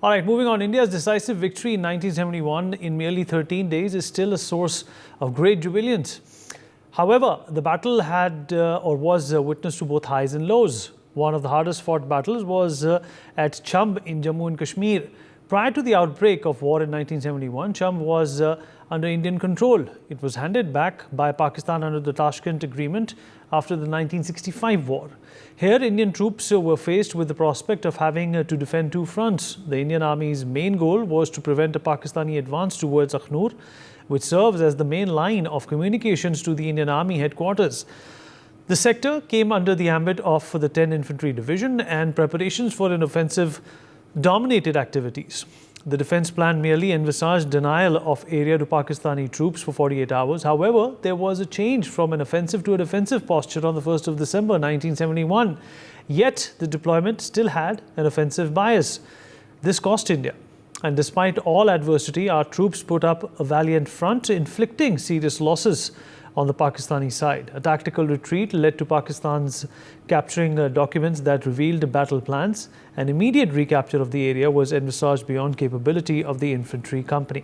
All right, moving on. India's decisive victory in 1971 in merely 13 days is still a source of great jubilance. However, the battle had was witness to both highs and lows. One of the hardest fought battles was at Chhamb in Jammu and Kashmir. Prior to the outbreak of war in 1971, Chhamb was under Indian control. It was handed back by Pakistan under the Tashkent Agreement after the 1965 war. Here, Indian troops were faced with the prospect of having to defend two fronts. The Indian Army's main goal was to prevent a Pakistani advance towards Akhnoor, which serves as the main line of communications to the Indian Army headquarters. The sector came under the ambit of the 10 Infantry Division, and preparations for an offensive dominated activities. The defense plan merely envisaged denial of area to Pakistani troops for 48 hours. However, there was a change from an offensive to a defensive posture on the 1st of December 1971. Yet, the deployment still had an offensive bias. This cost India. And despite all adversity, our troops put up a valiant front, inflicting serious losses on the Pakistani side. A tactical retreat led to Pakistan's capturing documents that revealed battle plans. An immediate recapture of the area was envisaged beyond capability of the infantry company.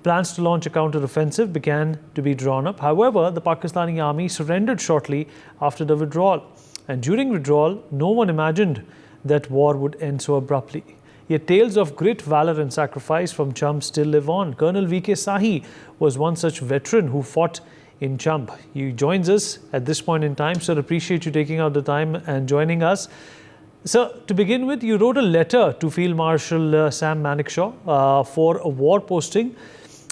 Plans to launch a counter-offensive began to be drawn up. However, the Pakistani army surrendered shortly after the withdrawal. And during withdrawal, no one imagined that war would end so abruptly. Yet tales of grit, valor and sacrifice from Chhamb still live on. Colonel VK Sahi was one such veteran who fought in Chhamb. He joins us at this point in time. Sir, appreciate you taking out the time and joining us. Sir, to begin with, you wrote a letter to Field Marshal Sam Manekshaw for a war posting.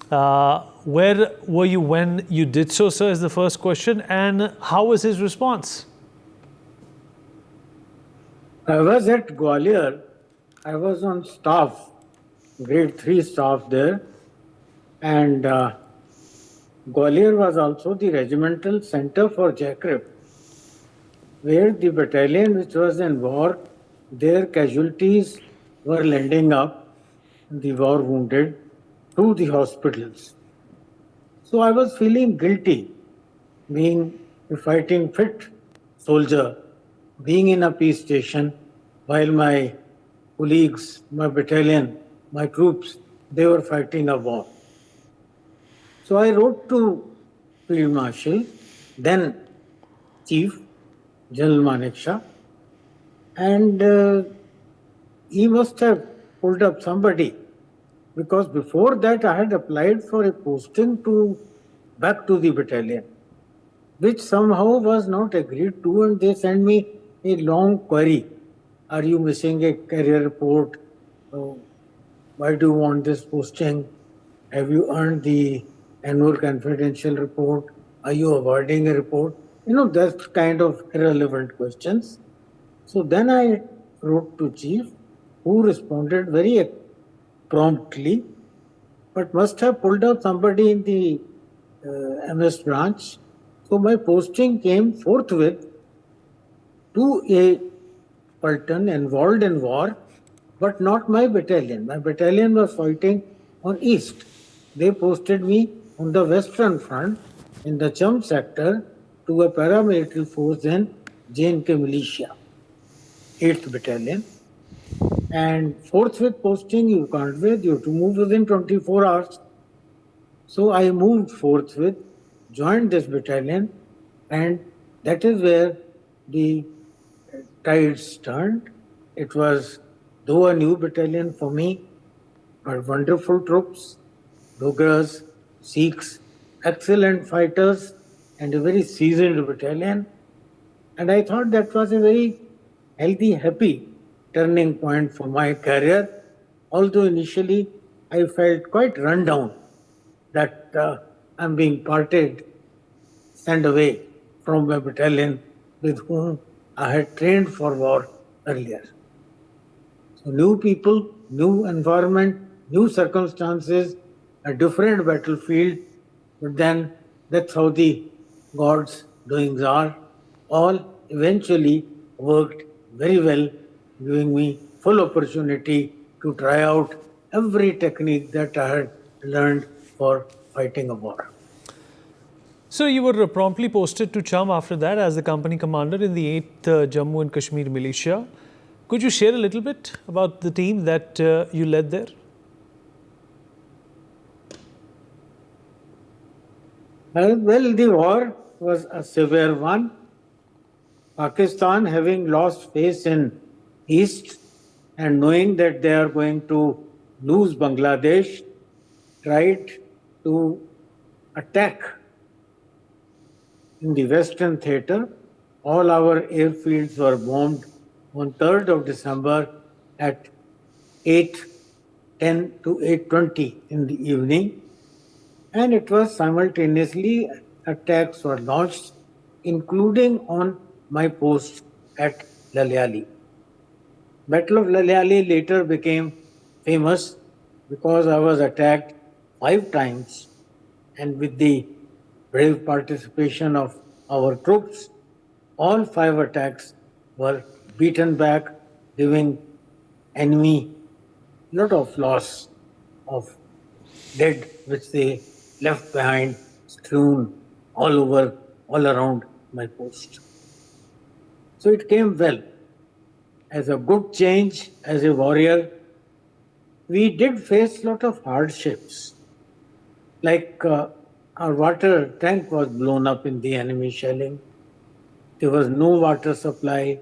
Where were you when you did so, sir, is the first question. And how was his response? I was at Gwalior. I was on staff, grade 3 staff there. And Gwalior was also the regimental center for Jaikrip, where the battalion which was in war, their casualties were landing up, the war wounded, to the hospitals. So I was feeling guilty, being a fighting fit soldier, being in a peace station, while my colleagues, my battalion, my troops, they were fighting a war. So I wrote to Field Marshal, then Chief General Manekshaw, and he must have pulled up somebody, because before that I had applied for a posting back to the battalion, which somehow was not agreed to, and they sent me a long query. Are you missing a career report? Why do you want this posting? Have you earned the annual confidential report? Are you avoiding a report? You know, that's kind of irrelevant questions. So then I wrote to Chief, who responded very promptly, but must have pulled out somebody in the MS branch. So my posting came forthwith to a platoon involved in war, but not my battalion. My battalion was fighting on east. They posted me on the western front in the Chhamb sector to a paramilitary force in J&K militia, 8th battalion. And forthwith posting, you can't wait, you have to move within 24 hours. So I moved forthwith, joined this battalion, and that is where the tides turned. It was, though a new battalion for me, but wonderful troops, Dogras, Sikhs, excellent fighters, and a very seasoned battalion. And I thought that was a very healthy, happy turning point for my career. Although initially I felt quite run down that I'm being sent away from my battalion with whom I had trained for war earlier. So new people, new environment, new circumstances, a different battlefield, but then that's how the God's doings are. All eventually worked very well, giving me full opportunity to try out every technique that I had learned for fighting a war. So you were promptly posted to Chhamb after that as the company commander in the 8th Jammu and Kashmir militia. Could you share a little bit about the team that you led there? Well, the war was a severe one. Pakistan, having lost face in East and knowing that they are going to lose Bangladesh, tried to attack in the Western Theatre. All our airfields were bombed on 3rd of December at 8:10 to 8:20 in the evening. And it was simultaneously attacks were launched, including on my post at Lalyali. Battle of Lalyali later became famous because I was attacked 5 times, and with the brave participation of our troops, all 5 attacks were beaten back, giving enemy lot of loss of dead which they left behind strewn all over, all around my post. So it came well. As a good change, as a warrior, we did face a lot of hardships. Like our water tank was blown up in the enemy shelling. There was no water supply.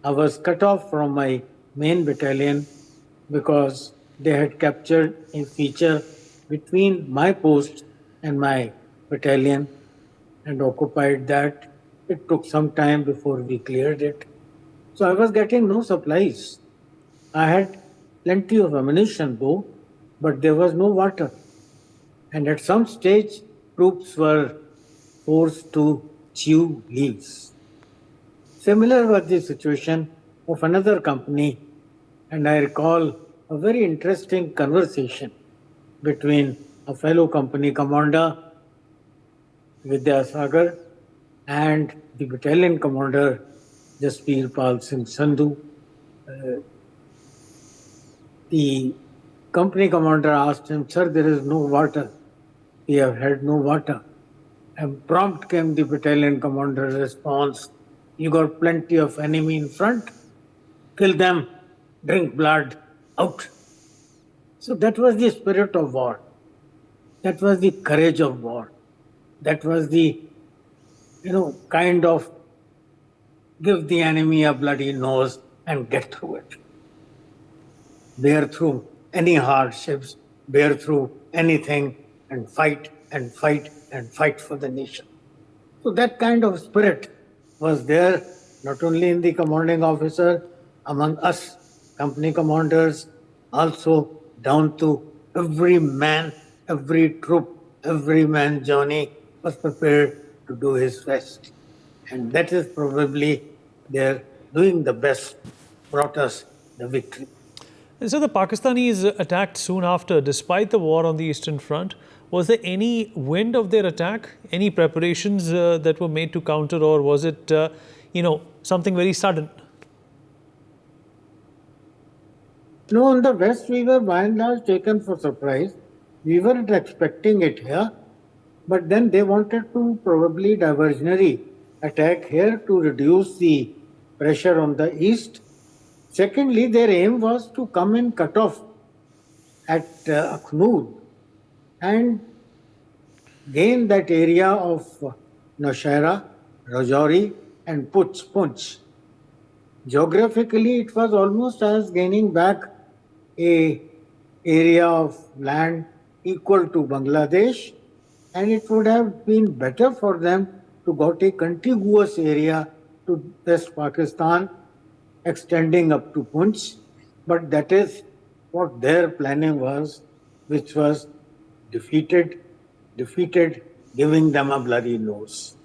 I was cut off from my main battalion because they had captured a feature between my post and my battalion and occupied that. It took some time before we cleared it. So I was getting no supplies. I had plenty of ammunition though, but there was no water. And at some stage, troops were forced to chew leaves. Similar was the situation of another company, and I recall a very interesting conversation between a fellow company commander, Vidya Sagar, and the battalion commander, Jaspir Pal Singh Sandhu. The company commander asked him, "Sir, there is no water. We have had no water." And prompt came the battalion commander's response, "You got plenty of enemy in front. Kill them, drink blood, out." So that was the spirit of war. That was the courage of war. That was the, kind of give the enemy a bloody nose and get through it. Bear through any hardships, bear through anything, and fight and fight and fight for the nation. So that kind of spirit was there not only in the commanding officer, among us company commanders, also down to every man, every troop, every man Johnny was prepared to do his best. And that is probably their doing the best brought us the victory. And so the Pakistanis attacked soon after, despite the war on the Eastern Front. Was there any wind of their attack? Any preparations that were made to counter, or was it, something very sudden? No, in the West, we were by and large taken for surprise. We weren't expecting it here, but then they wanted to probably diversionary attack here to reduce the pressure on the East. Secondly, their aim was to come and cut off at Akhnoor and gain that area of Nowshera, Rajouri, and Punch. Geographically, it was almost as gaining back a area of land equal to Bangladesh, and it would have been better for them to got a contiguous area to West Pakistan extending up to Punch, but that is what their planning was, which was defeated, giving them a bloody nose.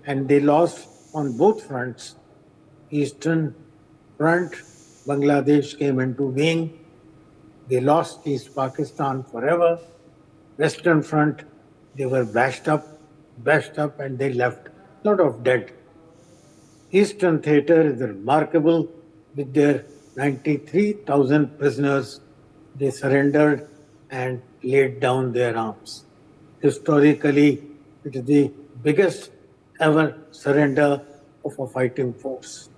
And they lost on both fronts. Eastern front, Bangladesh came into being. They lost East Pakistan forever. Western front, they were bashed up, and they left a lot of dead. Eastern theatre is remarkable with their 93,000 prisoners. They surrendered and laid down their arms. Historically, it is the biggest ever surrender of a fighting force.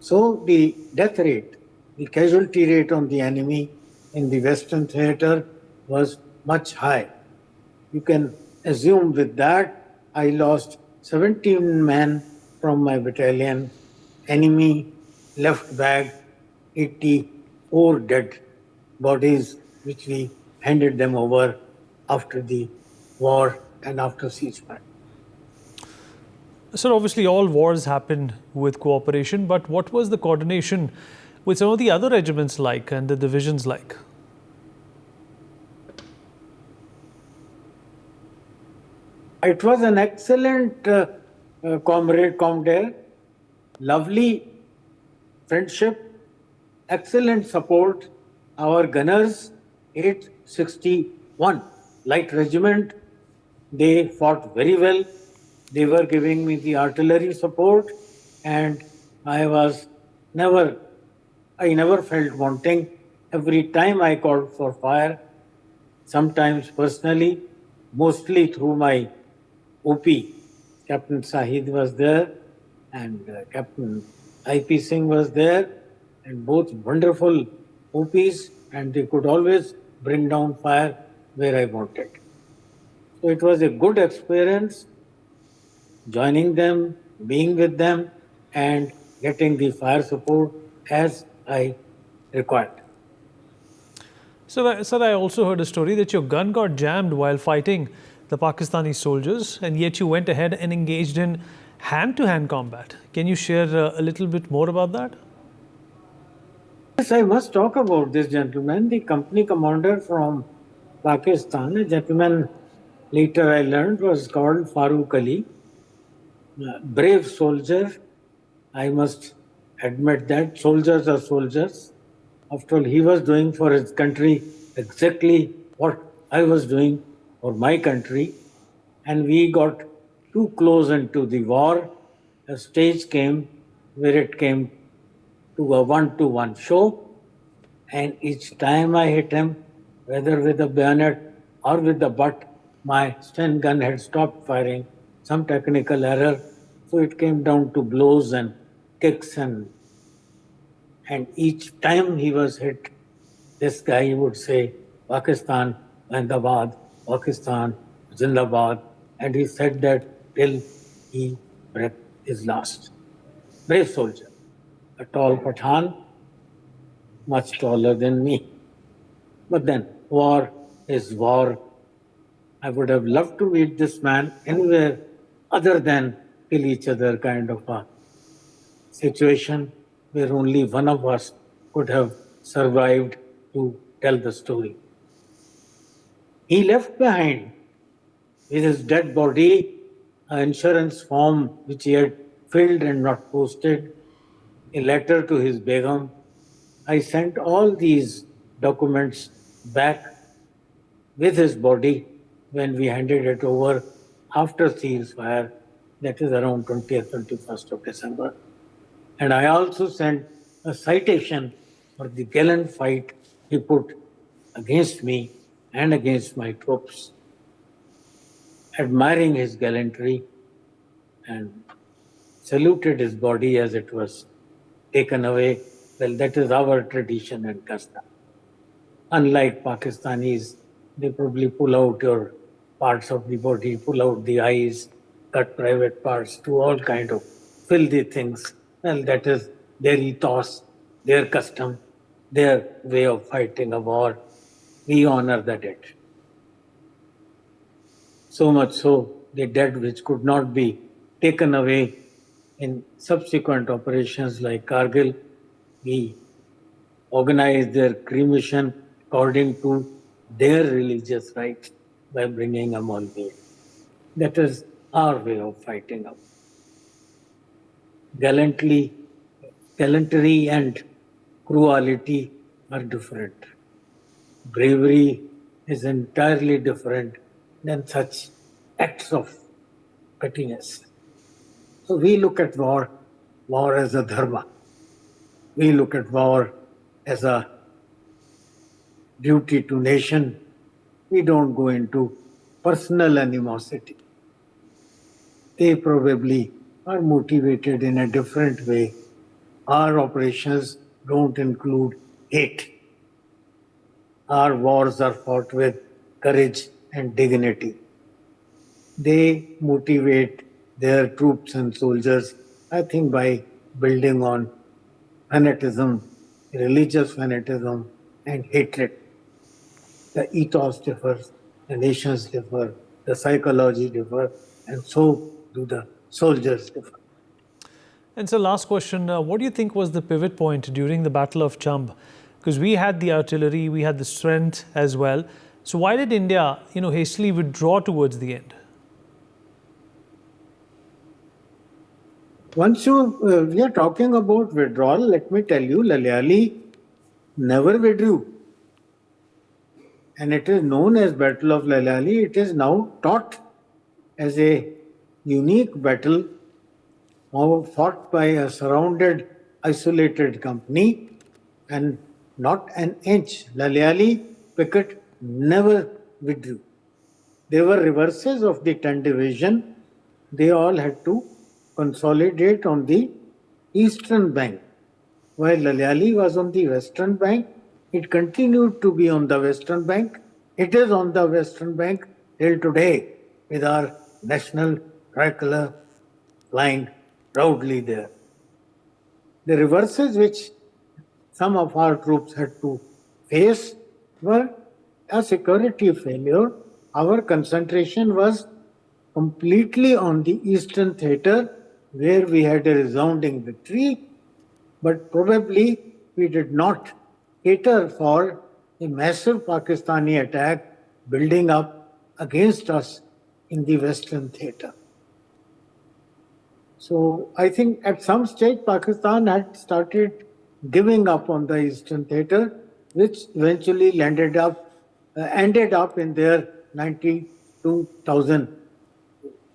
So the death rate, the casualty rate on the enemy in the Western theater was much high. You can assume with that I lost 17 men from my battalion. Enemy left back 84 dead bodies, which we handed them over after the war and after ceasefire. Sir, obviously all wars happen with cooperation, but what was the coordination with some of the other regiments like and the divisions like? It was an excellent comrade, lovely friendship, excellent support. Our gunners, 861 Light Regiment, they fought very well. They were giving me the artillery support, and I never felt wanting. Every time I called for fire, sometimes personally, mostly through my OP. Captain Sahid was there, and Captain IP Singh was there, and both wonderful OPs, and they could always bring down fire where I wanted. So it was a good experience joining them, being with them, and getting the fire support as I required. Sir, I also heard a story that your gun got jammed while fighting the Pakistani soldiers, and yet you went ahead and engaged in hand-to-hand combat. Can you share a little bit more about that? Yes, I must talk about this gentleman, the company commander from Pakistan, a gentleman later I learned was called Farooq Ali. Brave soldier, I must admit that. Soldiers are soldiers. After all, he was doing for his country exactly what I was doing for my country. And we got too close into the war. A stage came where it came to a one-to-one show. And each time I hit him, whether with a bayonet or with the butt, my Sten gun had stopped firing, some technical error. So it came down to blows and kicks, and each time he was hit, this guy would say, Pakistan, Zindabad, Pakistan, Zindabad. And he said that till he breath his last. Brave soldier, a tall Pathan, much taller than me. But then, war is war. I would have loved to meet this man anywhere other than kill each other kind of a situation where only one of us could have survived to tell the story. He left behind with his dead body an insurance form which he had filled and not posted, a letter to his Begum. I sent all these documents back with his body when we handed it over after ceasefire, that is around 20th, 21st of December. And I also sent a citation for the gallant fight he put against me and against my troops, admiring his gallantry, and saluted his body as it was taken away. Well, that is our tradition and custom. Unlike Pakistanis, they probably pull out your parts of the body, pull out the eyes, cut private parts, do all kind of filthy things. Well, that is their ethos, their custom, their way of fighting a war. We honor the dead. So much so, the dead which could not be taken away in subsequent operations like Kargil, we organized their cremation according to their religious rites by bringing a molbir. That is our way of fighting up. Gallantry and cruelty are different. Bravery is entirely different than such acts of pettiness. So we look at war as a dharma. We look at war as a duty to nation. We don't go into personal animosity. They probably are motivated in a different way Our operations don't include hate. Our wars are fought with courage and dignity. They motivate their troops and soldiers, I think, by building on fanatism, religious fanatism, and hatred. The ethos differs, the nations differ, the psychology differ, and so do the soldiers differ. And so last question, what do you think was the pivot point during the Battle of Chhamb? Because we had the artillery, we had the strength as well. So why did India, hastily withdraw towards the end? We are talking about withdrawal, let me tell you, Lalyali never withdrew. And it is known as Battle of Lalyali. It is now taught as a unique battle fought by a surrounded, isolated company, and not an inch. Lalyali picket never withdrew. They were reverses of the 10 division. They all had to consolidate on the eastern bank. While Lalyali was on the western bank, it continued to be on the western bank. It is on the western bank till today with our national tricolor flying proudly there. The reverses which some of our troops had to face were a security failure. Our concentration was completely on the eastern theatre, where we had a resounding victory, but probably we did not cater for a massive Pakistani attack building up against us in the western theatre. So I think at some stage Pakistan had started giving up on the eastern theatre, which eventually ended up in their 92,000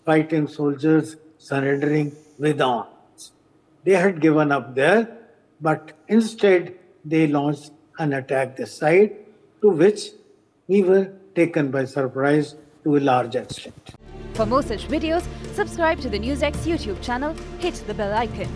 fighting soldiers surrendering with arms. They had given up there, but instead they launched an attack this side, to which we were taken by surprise to a large extent. For more such videos, subscribe to the NewsX YouTube channel, hit the bell icon.